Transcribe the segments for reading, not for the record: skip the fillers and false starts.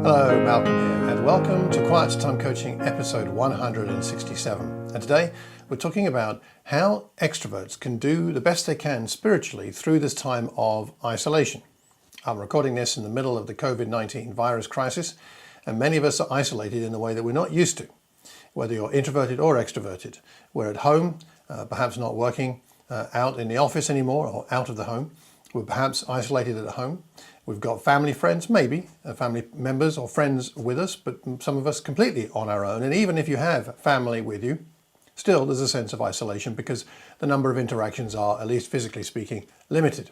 Hello, Malcolm here, and welcome to Quiet Time Coaching episode 167. And today we're talking about how extroverts can do the best they can spiritually through this time of isolation. I'm recording this in the middle of the COVID-19 virus crisis, and many of us are isolated in a way that we're not used to. Whether you're introverted or extroverted, we're at home, perhaps not working out in the office anymore or out of the home. We're perhaps isolated at home. We've got family, friends, maybe family members or friends with us, but some of us completely on our own. And even if you have family with you, still there's a sense of isolation because the number of interactions are, at least physically speaking, limited.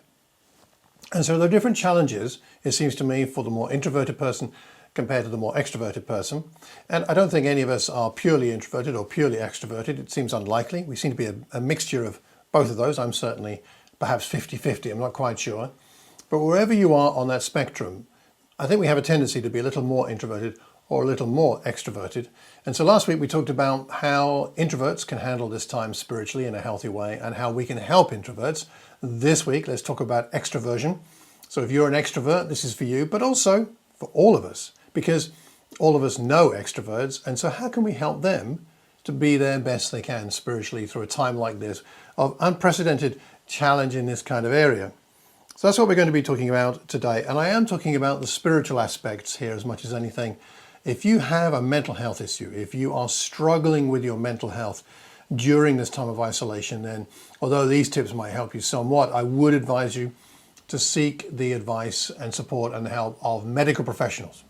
And so there are different challenges, it seems to me, for the more introverted person compared to the more extroverted person. And I don't think any of us are purely introverted or purely extroverted. It seems unlikely. We seem to be a mixture of both of those. I'm certainly perhaps 50-50, I'm not quite sure. But wherever you are on that spectrum, I think we have a tendency to be a little more introverted or a little more extroverted. And so last week we talked about how introverts can handle this time spiritually in a healthy way and how we can help introverts. This week, let's talk about extroversion. So if you're an extrovert, this is for you, but also for all of us, because all of us know extroverts. And so how can we help them to be their best they can spiritually through a time like this of unprecedented challenge in this kind of area? So that's what we're going to be talking about today. And I am talking about the spiritual aspects here as much as anything. If you have a mental health issue, if you are struggling with your mental health during this time of isolation, then although these tips might help you somewhat, I would advise you to seek the advice and support and help of medical professionals.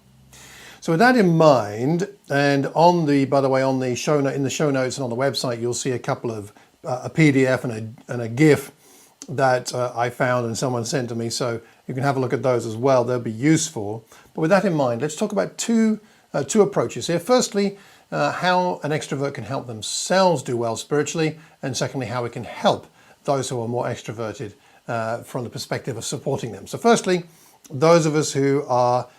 So with that in mind, and by the way, on the show note, in the show notes and on the website, you'll see a couple of a PDF and a GIF that I found and someone sent to me, so you can have a look at those as well. They'll be useful. But with that in mind, let's talk about two approaches here. Firstly, how an extrovert can help themselves do well spiritually, and secondly, how we can help those who are more extroverted from the perspective of supporting them. So firstly, those of us who are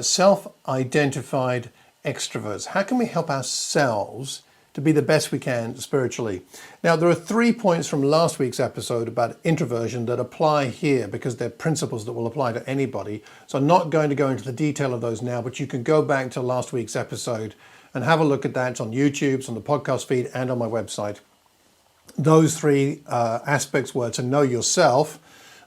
self-identified extroverts, how can we help ourselves to be the best we can spiritually? Now, there are 3 points from last week's episode about introversion that apply here because they're principles that will apply to anybody. So I'm not going to go into the detail of those now, but you can go back to last week's episode and have a look at that. It's on YouTube, it's on the podcast feed, and on my website. Those three aspects were to know yourself,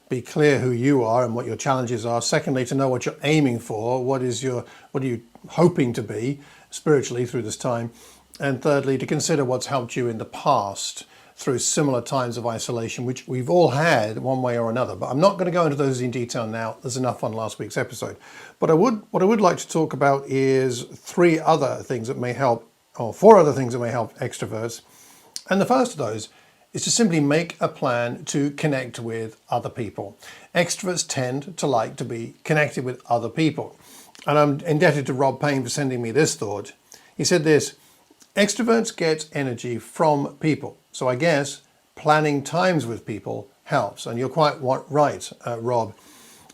be clear who you are and what your challenges are. Secondly, to know what you're aiming for, what are you hoping to be spiritually through this time. And thirdly, to consider what's helped you in the past through similar times of isolation, which we've all had one way or another. But I'm not going to go into those in detail now. There's enough on last week's episode. But what I would like to talk about is 4 other things that may help extroverts. And the first of those is to simply make a plan to connect with other people. Extroverts tend to like to be connected with other people. And I'm indebted to Rob Payne for sending me this thought. He said this: extroverts get energy from people. So I guess planning times with people helps. And you're quite right, Rob.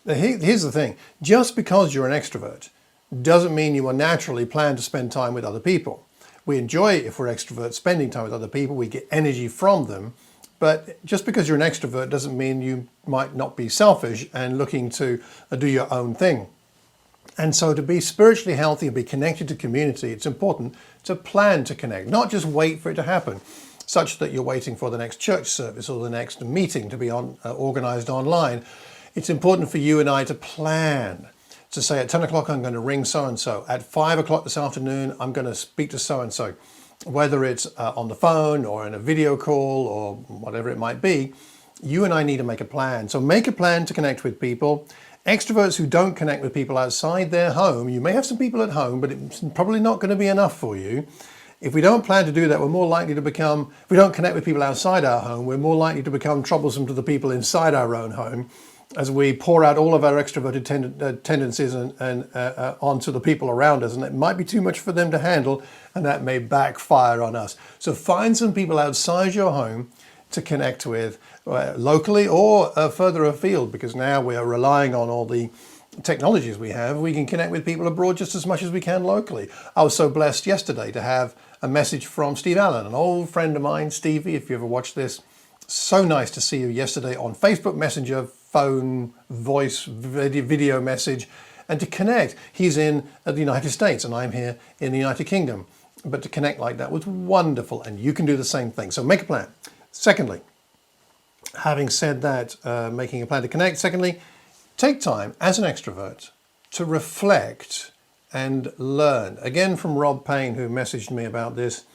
Here's the thing. Just because you're an extrovert doesn't mean you are naturally planned to spend time with other people. We enjoy, if we're extroverts, spending time with other people. We get energy from them. But just because you're an extrovert doesn't mean you might not be selfish and looking to do your own thing. And so to be spiritually healthy and be connected to community, it's important to plan to connect, not just wait for it to happen, such that you're waiting for the next church service or the next meeting to be organized online. It's important for you and I to plan, to say at 10 o'clock, I'm going to ring so-and-so. At 5 o'clock this afternoon, I'm going to speak to so-and-so. Whether it's on the phone or in a video call or whatever it might be, you and I need to make a plan. So make a plan to connect with people. Extroverts who don't connect with people outside their home, you may have some people at home, but it's probably not going to be enough for you. If we don't plan to do that, we're more likely to become, if we don't connect with people outside our home, we're more likely to become troublesome to the people inside our own home as we pour out all of our extroverted tendencies and onto the people around us. And it might be too much for them to handle, and that may backfire on us. So find some people outside your home to connect with locally or further afield, because now we are relying on all the technologies we have. We can connect with people abroad just as much as we can locally. I was so blessed yesterday to have a message from Steve Allen, an old friend of mine. Stevie, if you ever watched this, so nice to see you yesterday on Facebook Messenger, phone, voice, video message. and to connect. He's in the United States and I'm here in the United Kingdom. But to connect like that was wonderful, and you can do the same thing. So make a plan. Secondly, having said that, making a plan to connect. Secondly, take time as an extrovert to reflect and learn. Again, from Rob Payne, who messaged me about this,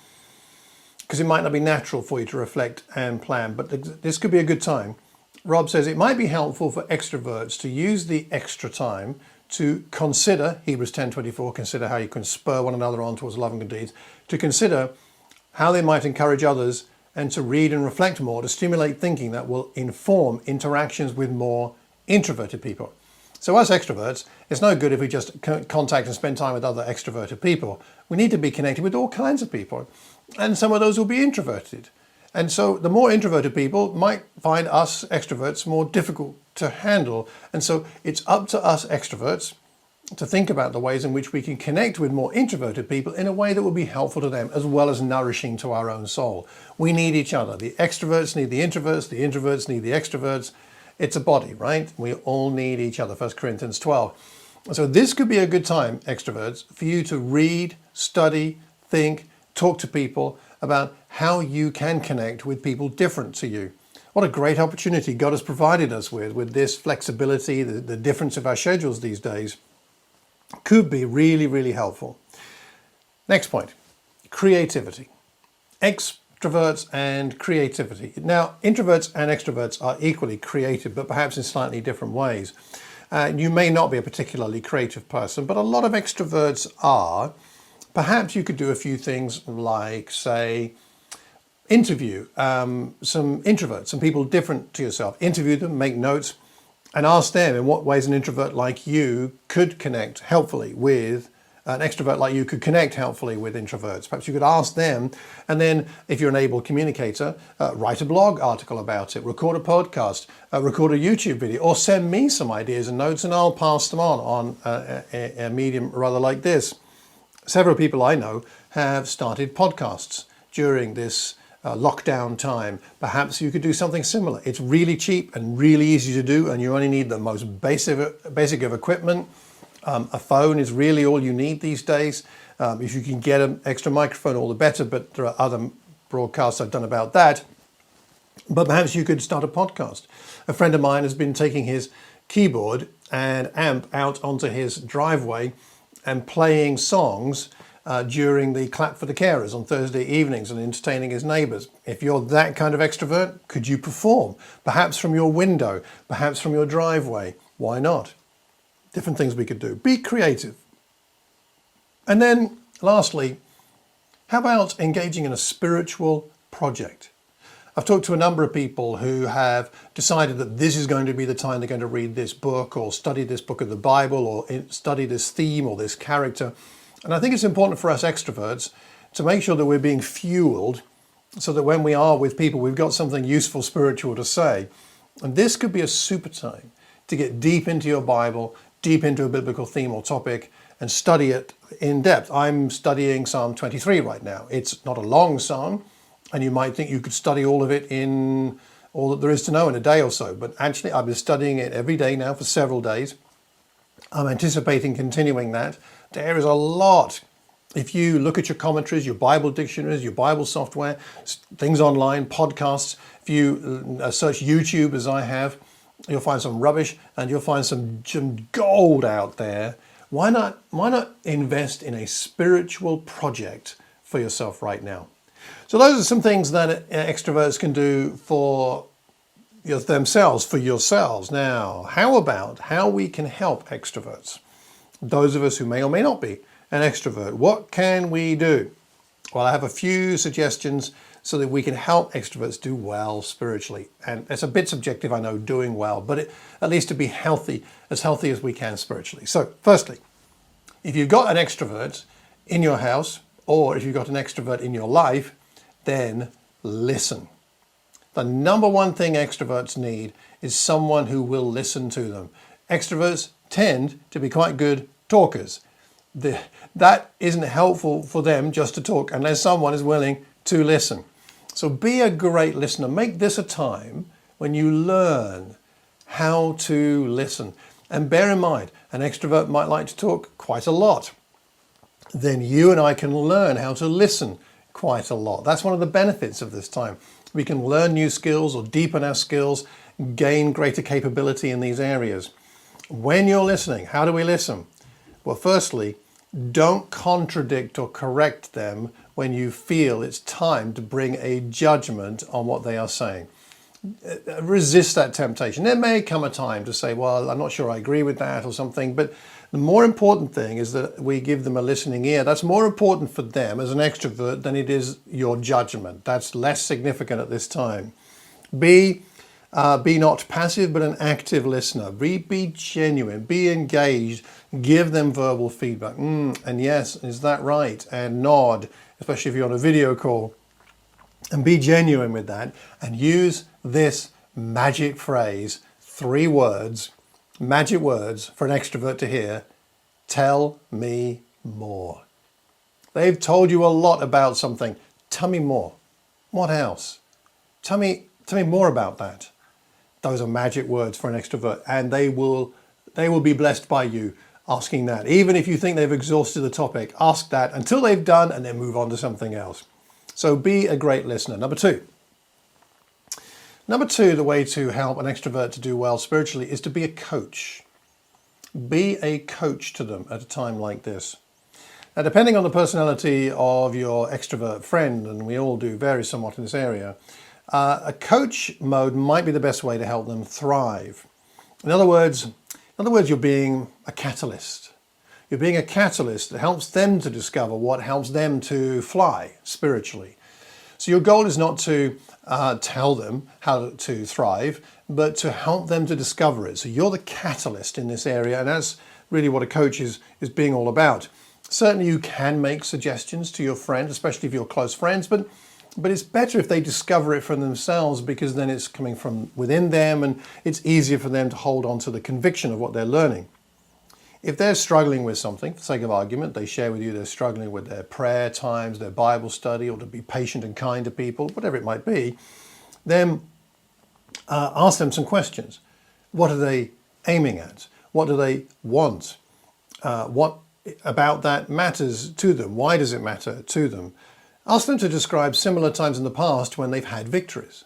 because it might not be natural for you to reflect and plan, but this could be a good time. Rob says it might be helpful for extroverts to use the extra time to consider, Hebrews 10:24, consider how you can spur one another on towards love and good deeds, to consider how they might encourage others, and to read and reflect more to stimulate thinking that will inform interactions with more introverted people. So as extroverts, it's no good if we just contact and spend time with other extroverted people. We need to be connected with all kinds of people, and some of those will be introverted. And so the more introverted people might find us extroverts more difficult to handle. And so it's up to us extroverts to think about the ways in which we can connect with more introverted people in a way that will be helpful to them as well as nourishing to our own soul. We need each other. The extroverts need the introverts need the extroverts. It's a body, right? We all need each other, 1 Corinthians 12. So this could be a good time, extroverts, for you to read, study, think, talk to people about how you can connect with people different to you. What a great opportunity God has provided us with this flexibility, the difference of our schedules these days. Could be really, really helpful. Next point, creativity. Extroverts and creativity. Now, introverts and extroverts are equally creative, but perhaps in slightly different ways. You may not be a particularly creative person, but a lot of extroverts are. Perhaps you could do a few things like, say, interview some introverts, some people different to yourself. Interview them, make notes, and ask them in what ways an introvert like you could connect helpfully with an extrovert like you could connect helpfully with introverts. Perhaps you could ask them, and then if you're an able communicator, write a blog article about it, record a podcast, record a YouTube video, or send me some ideas and notes and I'll pass them on a medium rather like this. Several people I know have started podcasts during this lockdown time. Perhaps you could do something similar. It's really cheap and really easy to do, and you only need the most basic of equipment. A phone is really all you need these days. If you can get an extra microphone, all the better, but there are other broadcasts I've done about that. But perhaps you could start a podcast. A friend of mine has been taking his keyboard and amp out onto his driveway and playing songs during the Clap for the Carers on Thursday evenings and entertaining his neighbours. If you're that kind of extrovert, could you perform? Perhaps from your window, perhaps from your driveway. Why not? Different things we could do. Be creative. And then lastly, how about engaging in a spiritual project? I've talked to a number of people who have decided that this is going to be the time they're going to read this book or study this book of the Bible or study this theme or this character. And I think it's important for us extroverts to make sure that we're being fueled so that when we are with people, we've got something useful spiritual to say. And this could be a super time to get deep into your Bible, deep into a biblical theme or topic, and study it in depth. I'm studying Psalm 23 right now. It's not a long psalm, and you might think you could study all of it in all that there is to know in a day or so. But actually, I've been studying it every day now for several days. I'm anticipating continuing that. There is a lot. If you look at your commentaries, your Bible dictionaries, your Bible software, things online, podcasts, if you search YouTube as I have, you'll find some rubbish and you'll find some gold out there. Why not invest in a spiritual project for yourself right now? So those are some things that extroverts can do for themselves, for yourselves. Now, how about how we can help extroverts? Those of us who may or may not be an extrovert, what can we do? Well, I have a few suggestions so that we can help extroverts do well spiritually. And it's a bit subjective, I know, doing well, but at least to be healthy as we can spiritually. So firstly, if you've got an extrovert in your house, or if you've got an extrovert in your life, then listen. The number one thing extroverts need is someone who will listen to them. Extroverts tend to be quite good talkers. That isn't helpful for them just to talk unless someone is willing to listen. So be a great listener. Make this a time when you learn how to listen. And bear in mind, an extrovert might like to talk quite a lot. Then you and I can learn how to listen quite a lot. That's one of the benefits of this time. We can learn new skills or deepen our skills, gain greater capability in these areas. When you're listening, how do we listen? Well, firstly, don't contradict or correct them when you feel it's time to bring a judgment on what they are saying. Resist that temptation. There may come a time to say, well, I'm not sure I agree with that or something, but the more important thing is that we give them a listening ear. That's more important for them as an extrovert than it is your judgment. That's less significant at this time. Be not passive, but an active listener. Be genuine, be engaged, give them verbal feedback. And yes, is that right? And nod, especially if you're on a video call. And be genuine with that and use this magic phrase, 3 words, magic words for an extrovert to hear. Tell me more. They've told you a lot about something. Tell me more. What else? Tell me more about that. Those are magic words for an extrovert, and they will be blessed by you asking that. Even if you think they've exhausted the topic, ask that until they've done and then move on to something else. So be a great listener. Number two, the way to help an extrovert to do well spiritually is to be a coach. Be a coach to them at a time like this. Now, depending on the personality of your extrovert friend, and we all do vary somewhat in this area, a coach mode might be the best way to help them thrive. In other words, you're being a catalyst. You're being a catalyst that helps them to discover what helps them to fly spiritually. So your goal is not to tell them how to thrive, but to help them to discover it. So you're the catalyst in this area, and that's really what a coach is being all about. Certainly you can make suggestions to your friend, especially if you're close friends, but it's better if they discover it for themselves, because then it's coming from within them and it's easier for them to hold on to the conviction of what they're learning. If they're struggling with something, for the sake of argument, they share with you they're struggling with their prayer times, their Bible study, or to be patient and kind to people, whatever it might be, then ask them some questions. What are they aiming at? What do they want? What about that matters to them? Why does it matter to them? Ask them to describe similar times in the past when they've had victories,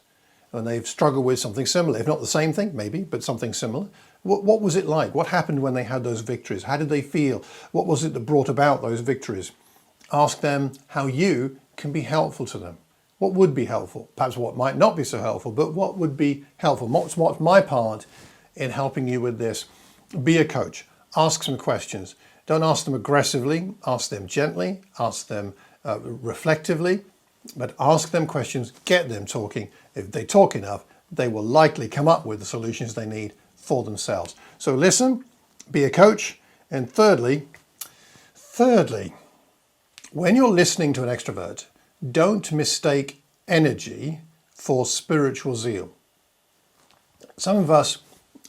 when they've struggled with something similar, if not the same thing, maybe, but something similar. What was it like? What happened when they had those victories? How did they feel? What was it that brought about those victories? Ask them how you can be helpful to them. What would be helpful? Perhaps what might not be so helpful, but what would be helpful? What's my part in helping you with this? Be a coach. Ask some questions. Don't ask them aggressively. Ask them gently. Ask them reflectively. But ask them questions. Get them talking. If they talk enough, they will likely come up with the solutions they need for themselves. So listen, be a coach. And thirdly, when you're listening to an extrovert, don't mistake energy for spiritual zeal. Some of us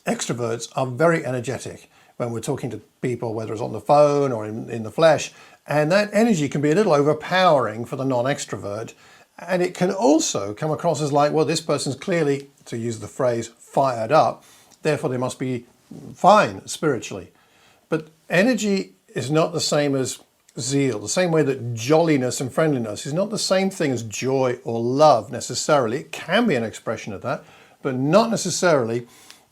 extroverts are very energetic when we're talking to people, whether it's on the phone or in the flesh, and that energy can be a little overpowering for the non-extrovert. And it can also come across as like, well, this person's clearly, to use the phrase, fired up, therefore they must be fine spiritually. But energy is not the same as zeal, the same way that jolliness and friendliness is not the same thing as joy or love necessarily. It can be an expression of that, but not necessarily.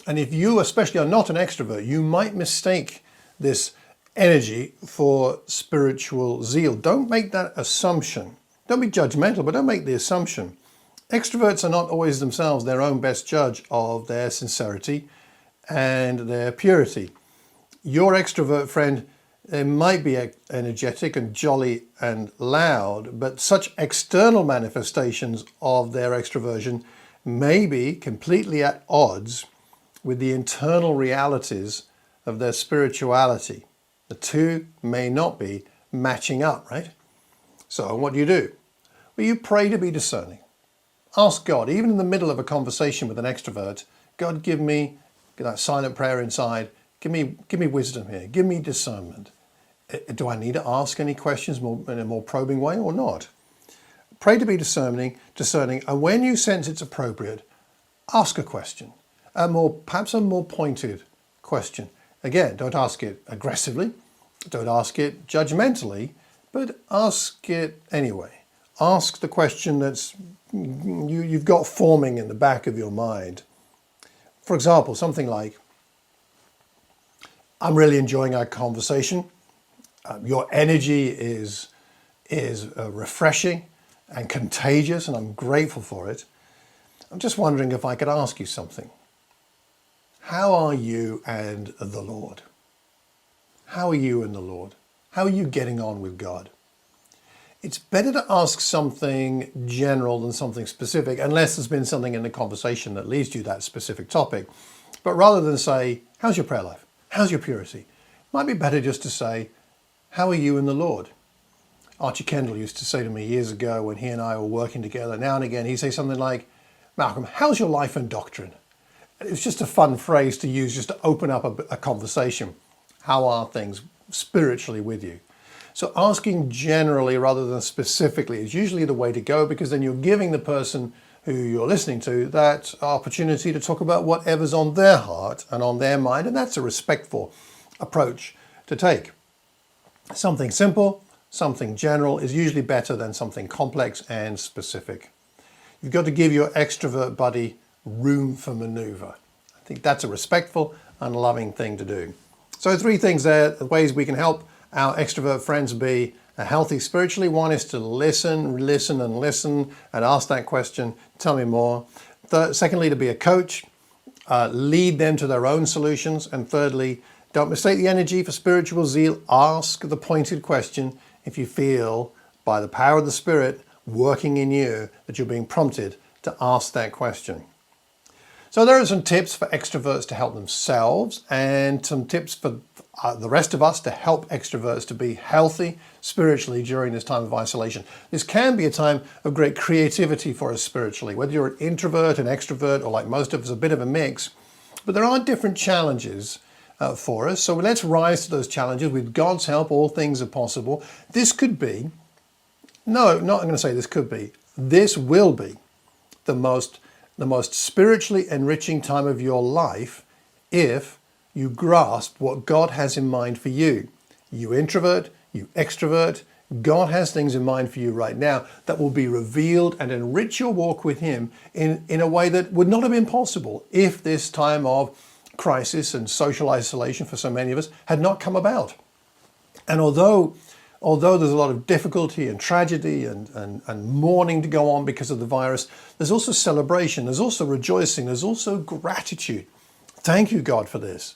And if you especially are not an extrovert, you might mistake this energy for spiritual zeal. Don't make that assumption. Don't be judgmental, but don't make the assumption. Extroverts are not always themselves their own best judge of their sincerity and their purity. Your extrovert friend, they might be energetic and jolly and loud, but such external manifestations of their extroversion may be completely at odds with the internal realities of their spirituality. The two may not be matching up, right? So what do? Well, you pray to be discerning. Ask God, even in the middle of a conversation with an extrovert, God, give me that silent prayer inside. Give me wisdom here. Give me discernment. Do I need to ask any questions in a more probing way or not? Pray to be discerning, and when you sense it's appropriate, ask a question, perhaps a more pointed question. Again, don't ask it aggressively, don't ask it judgmentally, but ask it anyway. Ask the question that's you've got forming in the back of your mind. For example, something like, I'm really enjoying our conversation. Your energy is refreshing and contagious, and I'm grateful for it. I'm just wondering if I could ask you something. How are you and the Lord? How are you and the Lord? How are you getting on with God? It's better to ask something general than something specific, unless there's been something in the conversation that leads you to that specific topic. But rather than say, how's your prayer life? How's your purity? It might be better just to say, how are you in the Lord? Archie Kendall used to say to me years ago when he and I were working together, now and again, he'd say something like, Malcolm, how's your life and doctrine? And it was just a fun phrase to use just to open up a conversation. How are things spiritually with you? So asking generally rather than specifically is usually the way to go, because then you're giving the person who you're listening to that opportunity to talk about whatever's on their heart and on their mind, and that's a respectful approach to take. Something simple, something general is usually better than something complex and specific. You've got to give your extrovert buddy room for maneuver. I think that's a respectful and loving thing to do. So 3 things there, the ways we can help our extrovert friends be healthy spiritually. One is to listen and ask that question, tell me more. Secondly, to be a coach, lead them to their own solutions. And thirdly, don't mistake the energy for spiritual zeal. Ask the pointed question if you feel by the power of the Spirit working in you that you're being prompted to ask that question. So there are some tips for extroverts to help themselves, and some tips for the rest of us to help extroverts to be healthy spiritually during this time of isolation. This can be a time of great creativity for us spiritually, whether you're an introvert, an extrovert, or like most of us, a bit of a mix. But there are different challenges for us. So let's rise to those challenges. With God's help, all things are possible. This could be, no, not I'm going to say this could be, this will be the most spiritually enriching time of your life if you grasp what God has in mind for you. You introvert, you extrovert, God has things in mind for you right now that will be revealed and enrich your walk with Him in a way that would not have been possible if this time of crisis and social isolation for so many of us had not come about. And although there's a lot of difficulty and tragedy and mourning to go on because of the virus, there's also celebration, there's also rejoicing, there's also gratitude. Thank you, God, for this,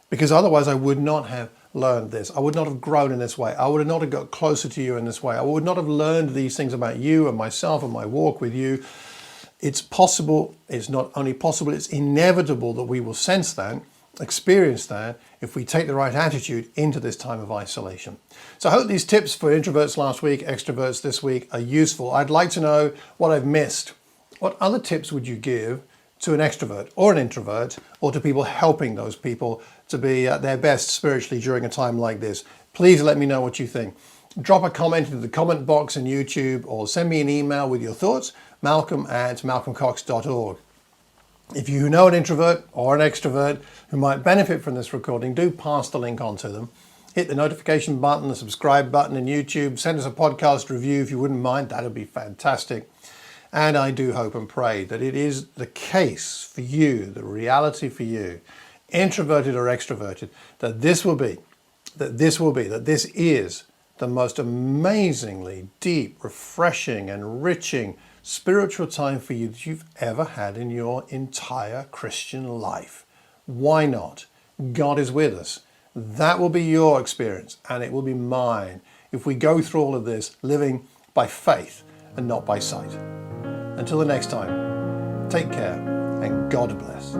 because otherwise I would not have learned this. I would not have grown in this way. I would not have got closer to you in this way. I would not have learned these things about you and myself and my walk with you. It's possible, it's not only possible, it's inevitable that we will sense that, experience that, if we take the right attitude into this time of isolation. So I hope these tips for introverts last week, extroverts this week are useful. I'd like to know what I've missed. What other tips would you give to an extrovert or an introvert, or to people helping those people to be at their best spiritually during a time like this? Please let me know what you think. Drop a comment into the comment box in YouTube, or send me an email with your thoughts, malcolm@malcolmcox.org. If you know an introvert or an extrovert who might benefit from this recording, do pass the link on to them. Hit the notification button, the subscribe button in YouTube. Send us a podcast review if you wouldn't mind. That would be fantastic. And I do hope and pray that it is the case for you, the reality for you, introverted or extroverted, that this is the most amazingly deep, refreshing, enriching spiritual time for you that you've ever had in your entire Christian life. Why not? God is with us. That will be your experience, and it will be mine if we go through all of this living by faith and not by sight. Until the next time, take care and God bless.